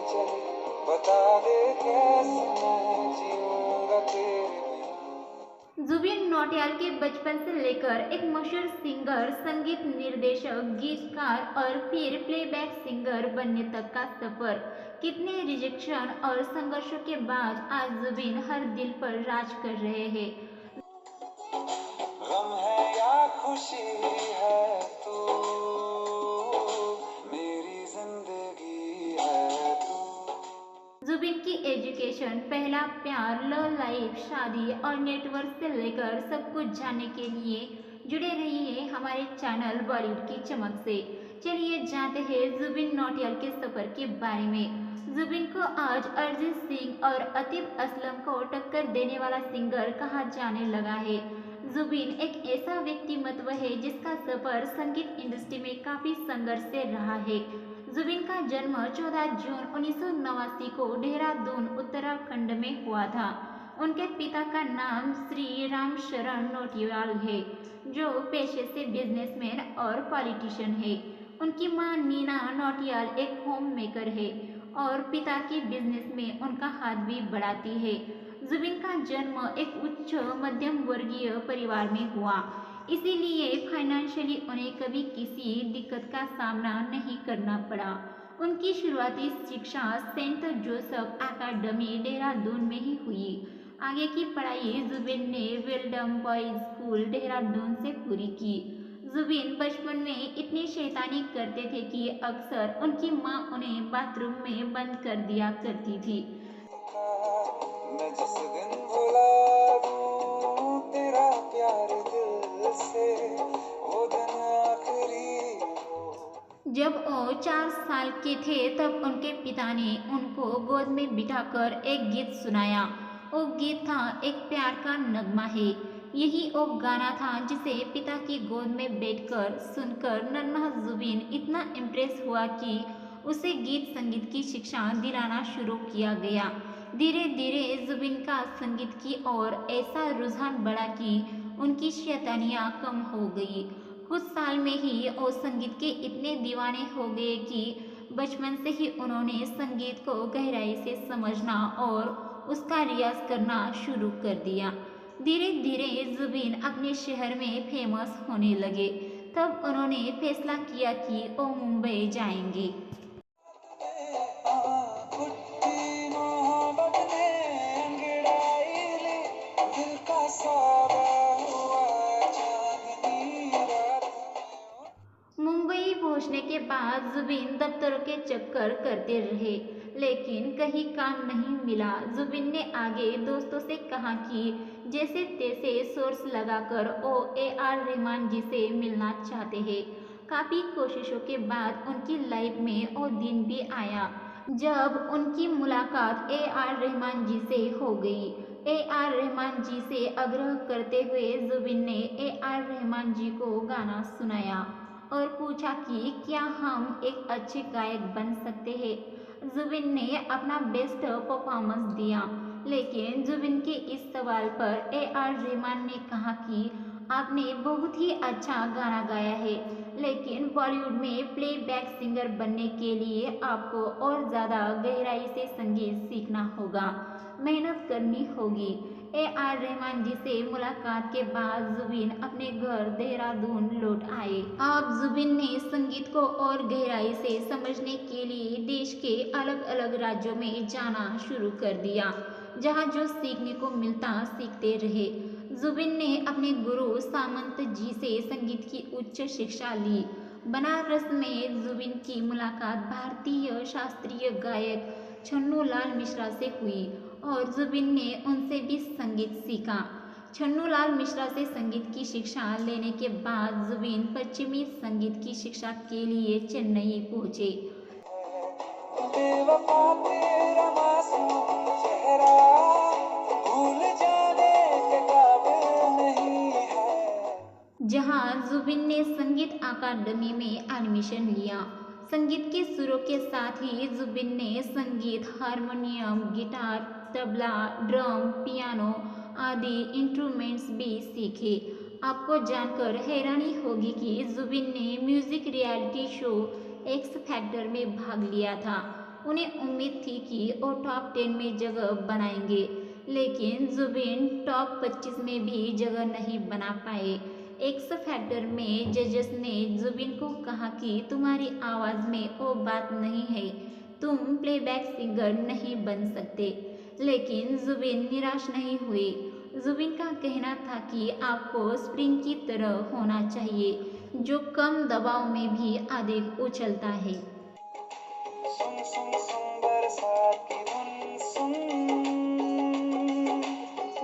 चले, बता दे कैसे मैं जीऊंगा तेरे बिना। जुबिन नौटियाल के बचपन से लेकर एक मशहूर सिंगर, संगीत निर्देशक, गीतकार और फिर प्लेबैक सिंगर बनने तक का सफर, कितने रिजेक्शन और संघर्षों के बाद आज जुबिन हर दिल पर राज कर रहे हैं। गम है या खुशी है तू, मेरी जिंदगी है तू। जुबिन की एजुकेशन, पहला प्यार, लव लाइफ, शादी और नेटवर्क से लेकर सब कुछ जानने के लिए जुड़े रहिए हमारे चैनल बॉलीवुड की चमक से। चलिए जानते हैं जुबिन नौटियाल के सफर के बारे में। जुबिन को आज अरिजीत सिंह और आतिफ असलम को टक्कर देने वाला सिंगर कहा जाने लगा है। जुबिन एक ऐसा व्यक्तिमत्व है जिसका सफर संगीत इंडस्ट्री में काफी संघर्ष से रहा है। जुबिन का जन्म 14 जून 1989 को देहरादून उत्तराखंड में हुआ था। उनके पिता का नाम श्री राम शरण नौटियाल है, जो पेशे से बिजनेसमैन और पॉलिटिशियन है। उनकी मां नीना नौटियाल एक होम मेकर है और पिता के बिजनेस में उनका हाथ भी बढ़ाती है। जुबिन का जन्म एक उच्च मध्यम वर्गीय परिवार में हुआ, इसीलिए फाइनेंशियली उन्हें कभी किसी दिक्कत का सामना नहीं करना पड़ा। उनकी शुरुआती शिक्षा सेंट जोसेफ एकेडमी देहरादून में ही हुई। आगे की पढ़ाई जुबिन ने वेलडम बॉयज स्कूल देहरादून से पूरी की। जुबिन बचपन में इतनी शैतानी करते थे कि अक्सर उनकी मां उन्हें बाथरूम में बंद कर दिया करती थी। मैं जिस दिन भुला दूं तेरा प्यार दिल से, वो दिन आखिरी हो। जब वो 4 साल के थे तब उनके पिता ने उनको गोद में बिठाकर एक गीत सुनाया। वो गीत था एक प्यार का नगमा है। यही वो गाना था जिसे पिता की गोद में बैठकर सुनकर नन्हा जुबिन इतना इम्प्रेस हुआ कि उसे गीत संगीत की शिक्षा दिलाना शुरू किया गया। धीरे धीरे जुबिन का संगीत की ओर ऐसा रुझान बढ़ा कि उनकी शैतानियाँ कम हो गई। कुछ साल में ही वो संगीत के इतने दीवाने हो गए कि बचपन से ही उन्होंने संगीत को गहराई से समझना और उसका रियाज करना शुरू कर दिया। धीरे धीरे जुबिन अपने शहर में फेमस होने लगे। तब उन्होंने फैसला किया कि वो मुंबई जाएंगे। मुंबई पहुंचने के बाद जुबिन दफ्तरों के चक्कर करते रहे, लेकिन कहीं काम नहीं मिला। जुबिन ने आगे दोस्तों से कहा कि जैसे तैसे सोर्स लगाकर वो AR रहमान जी से मिलना चाहते हैं। काफ़ी कोशिशों के बाद उनकी लाइफ में वो दिन भी आया जब उनकी मुलाकात AR रहमान जी से हो गई। AR रहमान जी से आग्रह करते हुए जुबिन ने AR रहमान जी को गाना सुनाया और पूछा कि क्या हम एक अच्छे गायक बन सकते हैं। जुबिन ने अपना बेस्ट परफॉर्मेंस दिया, लेकिन जुबिन के इस सवाल पर AR रहमान ने कहा कि आपने बहुत ही अच्छा गाना गाया है, लेकिन बॉलीवुड में प्लेबैक सिंगर बनने के लिए आपको और ज़्यादा गहराई से संगीत सीखना होगा, मेहनत करनी होगी। AR रहमान जी से मुलाकात के बाद जुबिन अपने घर देहरादून लौट आए। अब जुबिन ने संगीत को और गहराई से समझने के लिए देश के अलग अलग राज्यों में जाना शुरू कर दिया, जहाँ जो सीखने को मिलता सीखते रहे। जुबिन ने अपने गुरु सामंत जी से संगीत की उच्च शिक्षा ली। बनारस में जुबिन की मुलाकात भारतीय शास्त्रीय गायक छन्नू लाल मिश्रा से हुई और जुबिन ने उनसे भी संगीत सीखा। छन्नू लाल मिश्रा से संगीत की शिक्षा लेने के बाद जुबिन पश्चिमी संगीत की शिक्षा के लिए चेन्नई पहुँचे। जहां जुबिन ने संगीत अकादमी में एडमिशन लिया। संगीत के सुरों के साथ ही जुबिन ने संगीत, harmonium, guitar, tabla, drum, piano आदि इंस्ट्रूमेंट्स भी सीखे। आपको जानकर हैरानी होगी कि जुबिन ने music reality show x factor में भाग लिया था। उन्हें उम्मीद थी कि वो टॉप 10 में जगह बनाएंगे, लेकिन जुबिन टॉप 25 में भी जगह नहीं बना पाए। एक्स फैक्टर में जजेस ने जुबिन को कहा कि तुम्हारी आवाज़ में वो बात नहीं है, तुम प्लेबैक सिंगर नहीं बन सकते। लेकिन जुबिन निराश नहीं हुए। जुबिन का कहना था कि आपको स्प्रिंग की तरह होना चाहिए, जो कम दबाव में भी अधिक उछलता है। सुन सुन सुन बरसात की धुन सुन,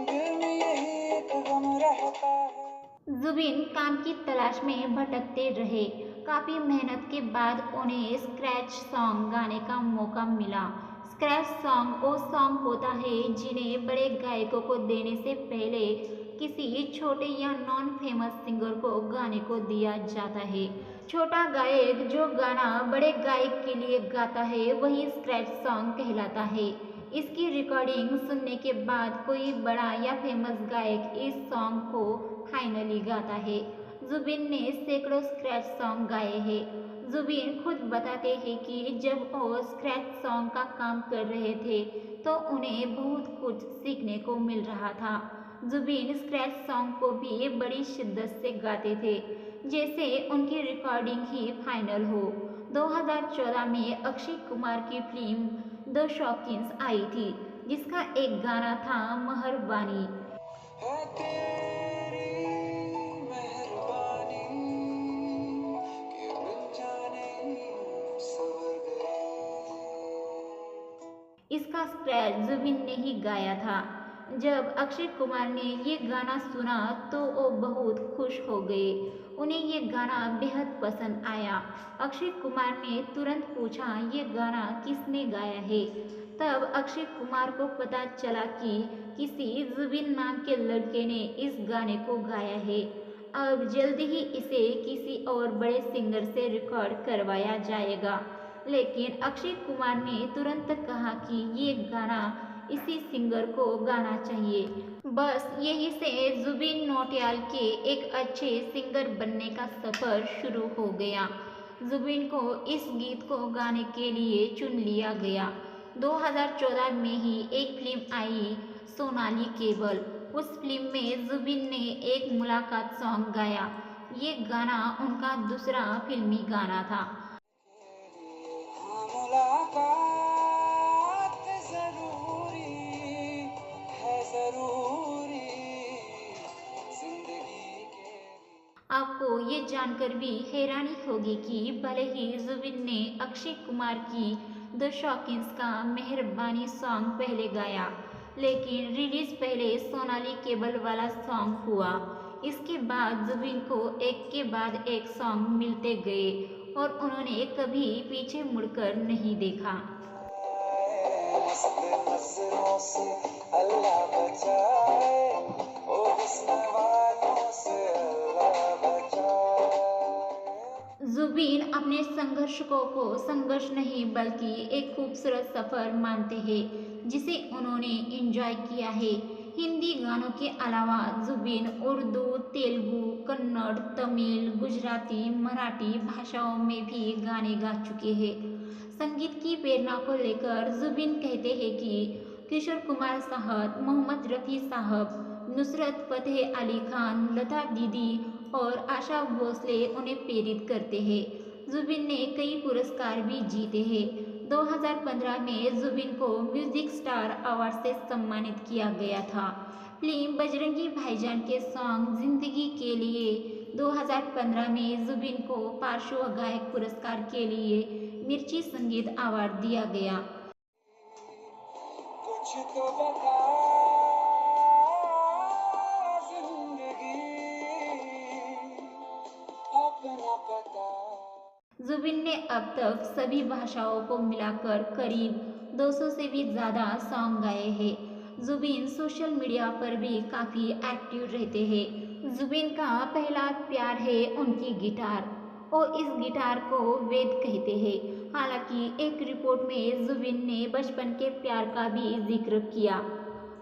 दिल में यही एक गम रहता है। जुबिन काम की तलाश में भटकते रहे। काफ़ी मेहनत के बाद उन्हें स्क्रैच सॉन्ग गाने का मौका मिला। स्क्रैच सॉन्ग वो सॉन्ग होता है जिन्हें बड़े गायकों को देने से पहले किसी छोटे या नॉन फेमस सिंगर को गाने को दिया जाता है। छोटा गायक जो गाना बड़े गायक के लिए गाता है वही स्क्रैच सॉन्ग कहलाता है। इसकी रिकॉर्डिंग सुनने के बाद कोई बड़ा या फेमस गायक इस सॉन्ग को फाइनली गाता है। जुबिन ने सैकड़ों स्क्रैच सॉन्ग गाए हैं। जुबिन खुद बताते हैं कि जब वो स्क्रैच सॉन्ग का काम कर रहे थे तो उन्हें बहुत कुछ सीखने को मिल रहा था। जुबिन स्क्रैच सॉन्ग को भी बड़ी शिद्दत से गाते थे, जैसे उनकी रिकॉर्डिंग ही फाइनल हो। 2014 में अक्षय कुमार की फिल्म द शॉकिंस आई थी, जिसका एक गाना था मेहरबानी। है तेरी मेहरबानी कि बिन जाने सवर गए। इसका स्क्रैच जुबिन ने ही गाया था। जब अक्षय कुमार ने ये गाना सुना तो वो बहुत खुश हो गए। उन्हें ये गाना बेहद पसंद आया। अक्षय कुमार ने तुरंत पूछा ये गाना किसने गाया है। तब अक्षय कुमार को पता चला कि किसी जुबिन नाम के लड़के ने इस गाने को गाया है। अब जल्द ही इसे किसी और बड़े सिंगर से रिकॉर्ड करवाया जाएगा। लेकिन अक्षय कुमार ने तुरंत कहा कि ये गाना इसी सिंगर को गाना चाहिए। बस यहीं से जुबिन नौटियाल के एक अच्छे सिंगर बनने का सफ़र शुरू हो गया। जुबिन को इस गीत को गाने के लिए चुन लिया गया। 2014 में ही एक फिल्म आई, सोनाली केवल। उस फिल्म में जुबिन ने एक मुलाकात सॉन्ग गाया। ये गाना उनका दूसरा फिल्मी गाना था। हाँ, मुलाकात जरूरी है, जरूरी जिंदगी के लिए। आपको ये जानकर भी हैरानी होगी कि भले ही जुबिन ने अक्षय कुमार की द शॉकिंस का मेहरबानी सॉन्ग पहले गाया, लेकिन रिलीज पहले सोनाली केबल वाला सॉन्ग हुआ। इसके बाद जुबिन को एक के बाद एक सॉन्ग मिलते गए और उन्होंने कभी पीछे मुड़कर नहीं देखा। मस्त नजरों से अल्लाह बचाए, ओ हुस्न वालों से अल्लाह बचाए। जुबिन अपने संघर्षों को संघर्ष नहीं बल्कि एक खूबसूरत सफ़र मानते हैं, जिसे उन्होंने एंजॉय किया है। हिंदी गानों के अलावा जुबिन उर्दू, तेलुगु, कन्नड़, तमिल, गुजराती, मराठी भाषाओं में भी गाने गा चुके हैं। संगीत की प्रेरणा को लेकर जुबिन कहते हैं कि किशोर कुमार साहब, मोहम्मद रफ़ी साहब, नुसरत फ़तेह अली खान, लता दीदी और आशा भोसले उन्हें प्रेरित करते हैं। जुबिन ने कई पुरस्कार भी जीते हैं। 2015 में जुबिन को म्यूजिक स्टार अवार्ड से सम्मानित किया गया था। फिल्म बजरंगी भाईजान के सॉन्ग जिंदगी के लिए 2015 में जुबिन को पार्श्व गायक पुरस्कार के लिए मिर्ची संगीत अवार्ड दिया गया। कुछ तो बता जिंदगी, अपना पता। जुबिन ने अब तक सभी भाषाओं को मिलाकर करीब 200 से भी ज़्यादा सॉन्ग गाए हैं। जुबिन सोशल मीडिया पर भी काफ़ी एक्टिव रहते हैं। जुबिन का पहला प्यार है उनकी गिटार और इस गिटार को वेद कहते हैं। हालांकि एक रिपोर्ट में जुबिन ने बचपन के प्यार का भी जिक्र किया।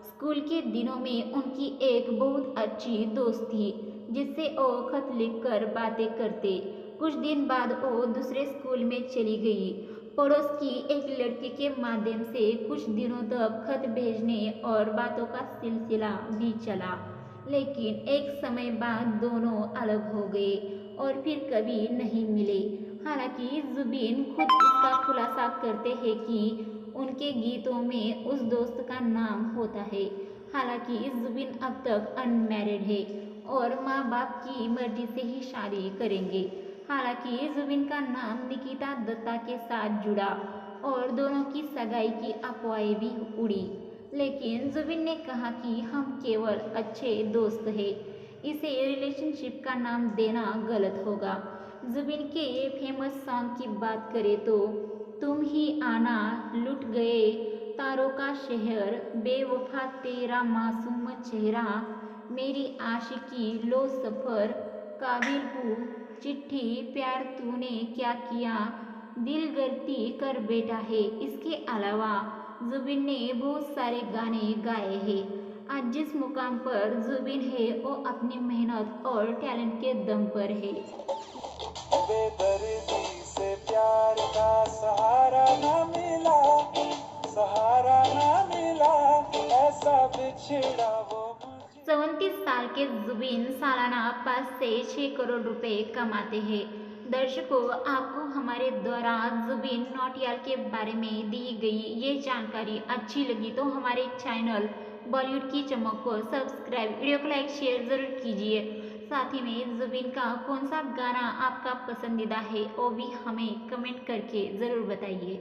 स्कूल के दिनों में उनकी एक बहुत अच्छी दोस्त थी, जिससे वो खत लिखकर बातें करते। कुछ दिन बाद वो दूसरे स्कूल में चली गई, पड़ोस की एक लड़की के माध्यम से कुछ दिनों तक खत भेजने और बातों का सिलसिला भी चला, लेकिन एक समय बाद दोनों अलग हो गए और फिर कभी नहीं मिले। हालांकि जुबिन खुद इसका खुलासा करते हैं कि उनके गीतों में उस दोस्त का नाम होता है। हालांकि जुबिन अब तक अनमैरिड है और माँ बाप की मर्जी से ही शादी करेंगे। हालांकि जुबिन का नाम निकिता दत्ता के साथ जुड़ा और दोनों की सगाई की अफवाहें भी उड़ी, लेकिन जुबिन ने कहा कि हम केवल अच्छे दोस्त हैं, इसे रिलेशनशिप का नाम देना गलत होगा। जुबिन के फेमस सॉन्ग की बात करें तो तुम ही आना, लुट गए, तारों का शहर, बेवफा तेरा मासूम चेहरा, मेरी आशिकी, लो सफर, काबिल हूँ, चिट्ठी, प्यार तूने क्या किया, दिल गलती कर बैठा है। इसके अलावा जुबिन ने बहुत सारे गाने गाए हैं। आज जिस मुकाम पर जुबिन है वो अपनी मेहनत और टैलेंट के दम पर है। बेदर्दी से प्यार का सहारा ना मिला, सहारा ना मिला, ऐसा बिछड़ा वो मुझे। 37 साल के जुबिन सालाना 5 से 6 करोड़ रुपए कमाते हैं। दर्शकों, आपको हमारे द्वारा जुबिन नौटियाल के बारे में दी गई ये जानकारी अच्छी लगी तो हमारे चैनल बॉलीवुड की चमक को सब्सक्राइब, वीडियो को लाइक शेयर ज़रूर कीजिए। साथ ही में जुबिन का कौन सा गाना आपका पसंदीदा है वो भी हमें कमेंट करके ज़रूर बताइए।